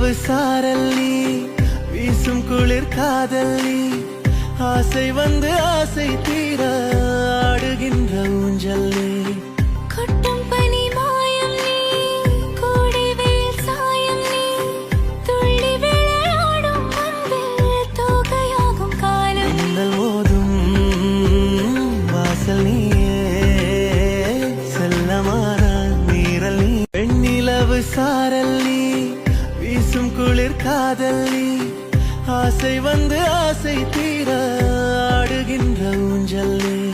வெண்ணிலவு சாரல் நீ, வீசும் குளிர் காதல் நீ, ஆசை வந்து ஆசை தீர ஆடுகின்ற ஊஞ்சல் நீ. கொட்டும் பனி மாயம் நீ, கோடை வெயில் சாயம் நீ, துள்ளி விளையாடும் அன்பில் தோகையாகும் காலம் நீ. மின்னல் மோதும் வாசல் நீயே, செல்லமான நீரல் நீ. வெண்ணிலவு சாரல் நீ, வீசும் குளிர் காதல் நீ, ஆசை வந்து ஆசை தீர ஆடுகின்ற ஊஞ்சல் நீ.